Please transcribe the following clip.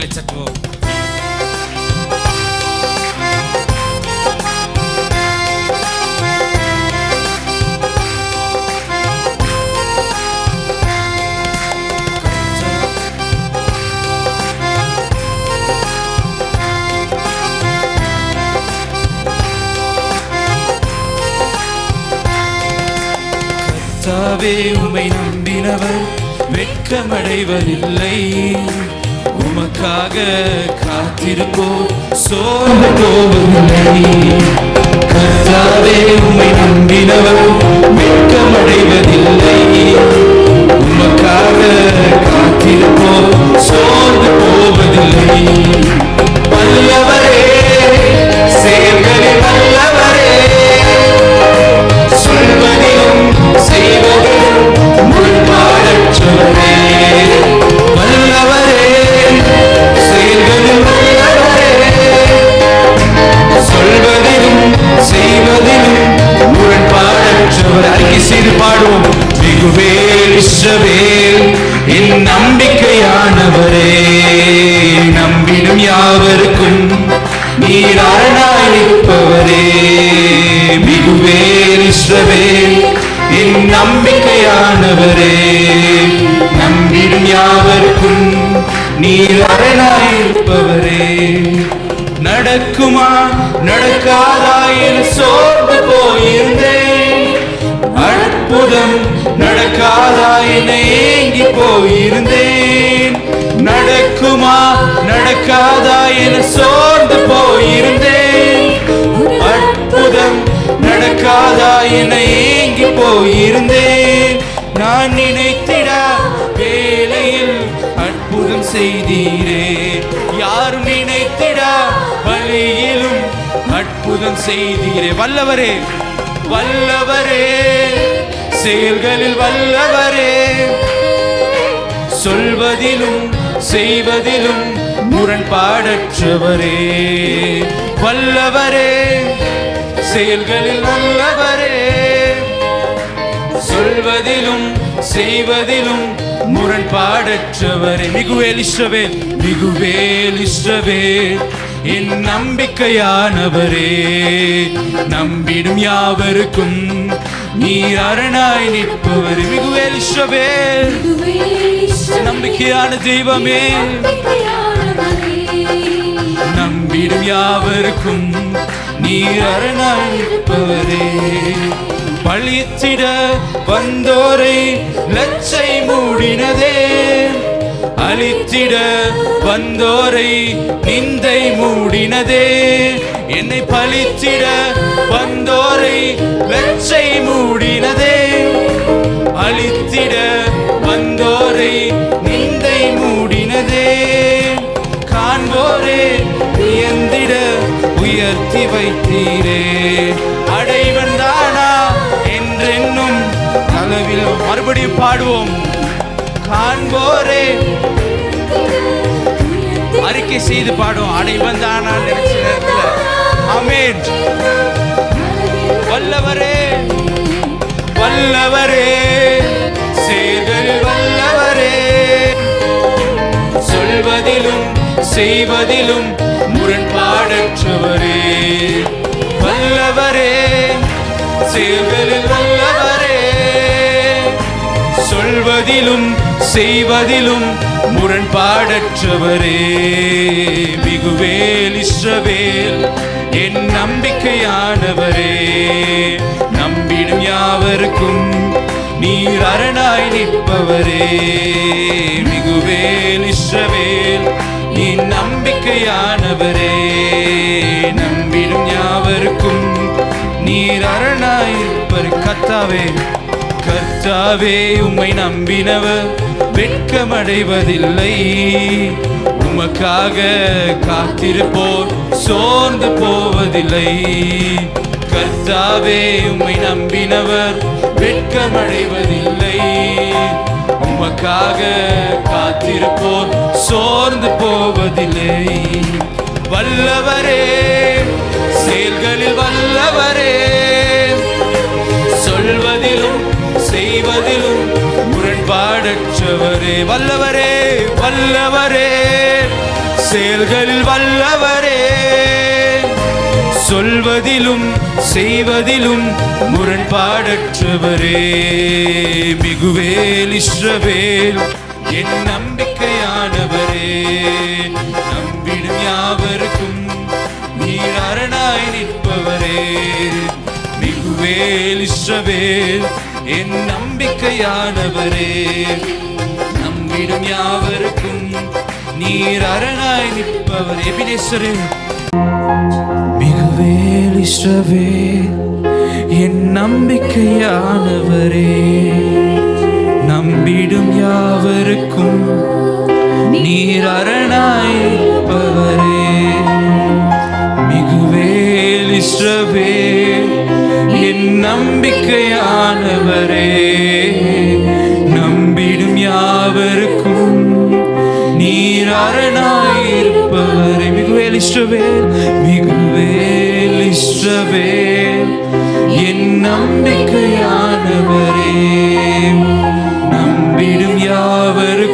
கரங்களை தட்டுவோம். கர்த்தாவே உம்மை நம்பினவர் வெட்கமடைவதில்லை. உமக்காக காத்திருப்போர் சோர்ந்து போவதில்லை. கர்த்தாவே உம்மை நம்பினவர் வெட்கமடைவதில்லை. உமக்காக காத்திருப்போர் சோர்ந்து போவதில்லை. வல்லவரே, செயல்களில் வல்லவரே, சொல்வதிலும் செய்வதிலும் முன்பாடற்றவரே. வல்லவரே, செயல்களில் வல்லவரே, சொல்வதிலும் செய்வதிலும் முரண்பாடற்றவர். அறிக்கை செய்து பாடுவோம். மிகுவேல் இஸ்ரவேல் என் நம்பிக்கையானவரே, நம்பிடும் யாவருக்கும் நீர் அரணாய் நிற்பவரே. மிகுவேல் இஸ்ரவேல் என் நம்பிக்கையானவரே, நம்பிடும் யாவருக்கும் நீர் அரணாய் இருப்பவரே. நடக்குமா நடக்காதா என சோர்ந்து போயிருந்தேன். அற்புதம் நடக்காதா என ஏங்கி போயிருந்தேன். நடக்குமா நடக்காதா என சோர்ந்து போயிருந்தேன். அற்புதம் நடக்காதா என ஏங்கி போயிருந்தேன். நான் நினைத்திட வேளையில் அற்புதம் செய்தீரே. யாரும் நினைத்திட வழியிலும் அற்புதம் செய்தீரே. வல்லவரே, வல்லவரே, செயல்களில் வல்லவரே, சொல்வதிலும் செய்வதிலும் முரண்பாடற்றவரே. வல்லவரே, செயல்களில் வல்லவரே, சொல்வதிலும் செய்வதிலும் முரண்பாடற்றவரே. மிகுவேல் இஸ்ரவேல், மிகுவேல் இஸ்ரவேல் என் நம்பிக்கையானவரே, நம்பிடும் யாவருக்கும் நீர் அரணாய் நிற்பவர். மிகுவேல் இஸ்ரவேல் நம்பிக்கையான தெய்வமே, நம்பிடும் யாவருக்கும் நீர் அரணாய் நிற்பவரே. பழித்திட வந்தோரை லச்சை மூடினதே, அழித்திட வந்தோரை நிந்தை மூடினதே. என்னை பழித்திட வந்தோரை லச்சை மூடினதே, அழித்திட வந்தோரை நிந்தை மூடினதே. காண்போரே வியந்திட உயர்த்தி வைத்தீரே. அடைவன் தானா என்றென்னும் அளவில். மறுபடியும் பாடுவோம். காண்போரே, அறிக்கை செய்து பாடுவோம். அடைவன் தானா நினைச்ச நேரத்தில். ஆமென். வல்லவரே, வல்லவரே, செயல்களில் வல்லவரே, சொல்வதிலும் செய்வதிலும் முரண்பாடற்றவரே. வல்லவரே, செயல்களில் வல்லவரே, சொல்வதிலும் செய்வதிலும் முரண்பாடற்றவரே. மிகுவேல் இஸ்ரவேல் என் நம்பிக்கையானவரே, நம்பிடும் யாவருக்கும் நீர் அரணாய் நிற்பவரே. மிகுவேல் இஸ்ரவேல் என் நம்பிக்கையானவரே, நம்பிடும் யாவருக்கும் நீர் அரணாய் நிற்பவர். கர்த்தாவே, கர்த்தாவே உம்மை நம்பினவர் வெட்கமடைவதில்லை. உமக்காக காத்திருப்போர் சோர்ந்து போவதில்லை. கர்த்தாவே உம்மை நம்பினவர் வெட்கமடைவதில்லை. உமக்காக காத்திருப்போர் சோர்ந்து போவதில்லை. வல்லவரே, செயல்களில் வல்லவரே, சொல்வதிலும் செய்வதிலும் முரண்பாடற்றவரே. வல்லவரே, வல்லவரே, செயல்களில் வல்லவரே, சொல்வதிலும் செய்வதிலும் முரண்பாடற்றவரே. மிகுவேல் இஸ்ரவேல் என் நம்பிக்கையானவரே, நம்பிடும் யாவருக்கும் நீர் அரணாய் நிற்பவரே. மிகுவேல் இஸ்ரவேல் என் நம்பிக்கையானவரே, நம்பிடும் யாவருக்கும் நீர் அரணாய் நிற்பவரே. எபினேசரே, மிகுவேல் இஸ்ரவேல் என் நம்பிக்கையானவரே, நம்பிடும் யாவருக்கும் நீர் அரணாய் நிற்பவரே. மிகுவேல் இஸ்ரவேல் என் நம்பிக்கையானவரே, நம்பிடும் யாவருக்கும் நீர் அரணாய் இருப்பவரே. மிகுவேல் இஸ்ரவேல், மிகுவேல் இஸ்ரவேல் என் நம்பிக்கையானவரே, நம்பிடும் யாவருக்கும்